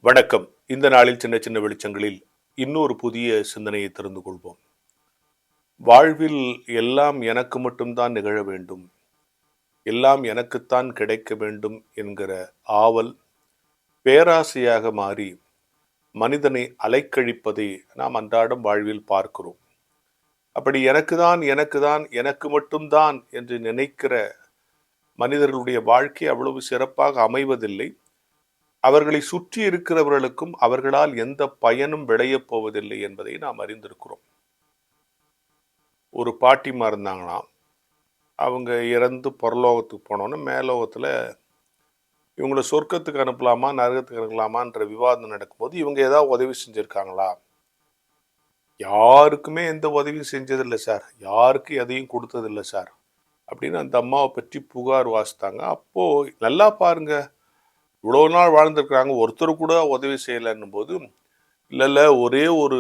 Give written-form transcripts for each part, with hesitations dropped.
வணக்கம். இந்த நாளில் சின்ன சின்ன வெளிச்சங்களில் இன்னொரு புதிய சிந்தனையை தெரிந்து கொள்வோம். வாழ்வில் எல்லாம் எனக்கு மட்டும்தான் நிகழ வேண்டும், எல்லாம் எனக்குத்தான் கிடைக்க வேண்டும் என்கிற ஆவல் பேராசையாக மாறி மனிதனை அலைக்கழிப்பதை நாம் அன்றாடம் வாழ்வில் பார்க்கிறோம். அப்படி எனக்கு மட்டும்தான் என்று நினைக்கிற மனிதர்களுடைய வாழ்க்கை அவ்வளவு சிறப்பாக அமைவதில்லை. அவர்களை சுற்றி இருக்கிறவர்களுக்கும் அவர்களால் எந்த பயனும் விளையப் போவதில்லை என்பதை நாம் அறிந்திருக்கிறோம். ஒரு பாட்டிமா இருந்தாங்களாம். அவங்க இறந்து பரலோகத்துக்கு போனோன்னு மேலோகத்தில் இவங்கள சொர்க்கத்துக்கு அனுப்பலாமா நரகத்துக்கு அனுப்பலாமான்ற விவாதம் நடக்கும்போது இவங்க ஏதாவது உதவி செஞ்சுருக்காங்களா? யாருக்குமே எந்த உதவியும் செஞ்சதில்லை சார், யாருக்கு எதையும் கொடுத்ததில்லை சார் அப்படின்னு அந்த அம்மாவை பற்றி புகார் வாசித்தாங்க. அப்போது நல்லா பாருங்க, இவ்வளோ நாள் வாழ்ந்துருக்குறாங்க, ஒருத்தர் கூட உதவி செய்யலைன்னும் போது, இல்லை ஒரே ஒரு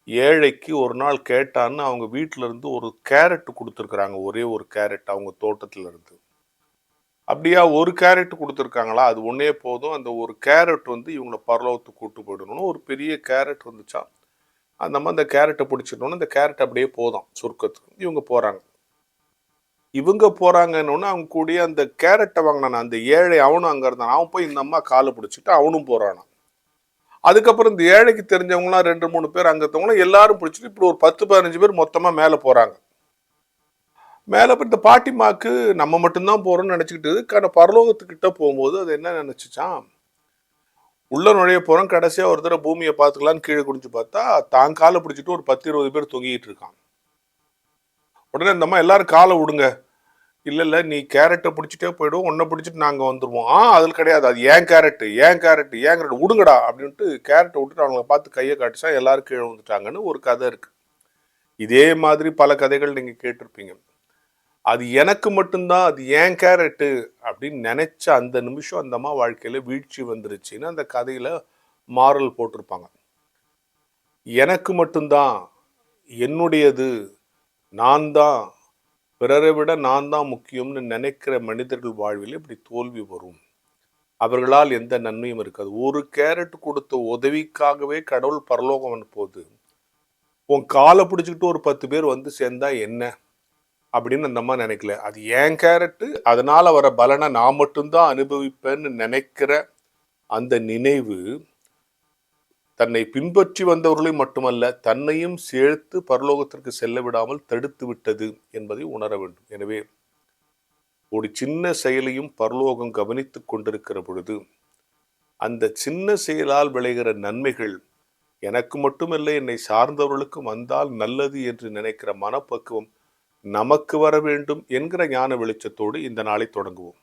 ஏழைக்கு ஒரு நாள் கேட்டான்னு அவங்க வீட்டில் இருந்து ஒரு கேரட் கொடுத்துருக்குறாங்க. ஒரே ஒரு கேரட் அவங்க தோட்டத்தில் இருந்து. அப்படியா, ஒரு கேரட் கொடுத்துருக்காங்களா? அது ஒன்றே போதும், அந்த ஒரு கேரட் இவங்களை பரலோகத்துக்கு கூட்டு போயிடணும். ஒரு பெரிய கேரட் வந்துச்சா, அந்த மாதிரி அந்த கேரட்டை பிடிச்சிட்டோன்னு அந்த கேரட் அப்படியே போதும் சொர்க்கத்துக்கு. இவங்க போகிறாங்க. இவங்க போறாங்கன்னு அவங்க கூடிய அந்த கேரட்டை வாங்கினான் அந்த ஏழை, அவனும் அங்க இருந்தான். அவன் போய் இந்த அம்மா காலை பிடிச்சிட்டு அவனும் போறானான். அதுக்கப்புறம் இந்த ஏழைக்கு தெரிஞ்சவங்களாம் 2-3 பேர் அங்க இருக்கவங்களும் எல்லாரும் பிடிச்சிட்டு இப்படி ஒரு 10-15 பேர் மொத்தமா மேல போறாங்க. மேல போய் இந்த பாட்டிமாக்கு நம்ம மட்டும்தான் போறோம்னு நினைச்சுக்கிட்டு பரலோகத்துக்கிட்ட போகும்போது அது என்ன நினைச்சுச்சான், உள்ள நுழைய போறோம், கடைசியா ஒரு தடவை பூமியை பார்த்துக்கலான்னு கீழே குடிச்சு பார்த்தா தான் காலை பிடிச்சிட்டு ஒரு 10-20 பேர் தொங்கிட்டு இருக்கான். உடனே இந்த அம்மா எல்லாரும் காலை விடுங்க, இல்லை நீ கேரட்டை பிடிச்சிட்டே போயிடுவோம், ஒன்றை பிடிச்சிட்டு நாங்கள் வந்துடுவோம். அதில் கிடையாது, அது ஏன் கேரட்டு விடுங்கடா அப்படின்ட்டு கேரட்டை விட்டுட்டு அவங்கள பார்த்து கையை காட்டிச்சா எல்லாரும் கீழே வந்துட்டாங்கன்னு ஒரு கதை இருக்கு. இதே மாதிரி பல கதைகள் நீங்கள் கேட்டிருப்பீங்க. அது எனக்கு மட்டும்தான், அது ஏன் கேரட்டு அப்படின்னு நினைச்ச அந்த நிமிஷம் அந்த அம்மா வாழ்க்கையில வீழ்ச்சி வந்துருச்சுன்னு அந்த கதையில மாரல் போட்டிருப்பாங்க. எனக்கு மட்டும்தான், என்னுடையது, நான் தான், பிறரை விட நான் தான் முக்கியம்னு நினைக்கிற மனிதர்கள் வாழ்வில் இப்படி தோல்வி வரும். அவர்களால் எந்த நன்மையும் இருக்காது. ஒரு கேரட் கொடுத்த உதவிக்காகவே கடவுள் பரலோகம் அனுப்புவது, உன் காலை பிடிச்சிக்கிட்டு ஒரு 10 பேர் வந்து சேர்ந்தா என்ன அப்படின்னு அந்த அம்மா நினைக்கல. அது ஏன் கேரட்டு, அதனால வர பலனை நான் மட்டும்தான் அனுபவிப்பேன்னு நினைக்கிற அந்த நினைவு தன்னை பின்பற்றி வந்தவர்களை மட்டுமல்ல, தன்னையும் சேர்த்து பரலோகத்திற்கு செல்ல விடாமல் தடுத்து விட்டது என்பதை உணர வேண்டும். எனவே ஒரு சின்ன செயலையும் பரலோகம் கவனித்துக் கொண்டிருக்கிற பொழுது அந்த சின்ன செயலால் விளைகிற நன்மைகள் எனக்கு மட்டுமல்ல, என்னை சார்ந்தவர்களுக்கும் வந்தால் நல்லது என்று நினைக்கிற மனப்பக்குவம் நமக்கு வர வேண்டும் என்கிற ஞான வெளிச்சத்தோடு இந்த நாளை தொடங்குவோம்.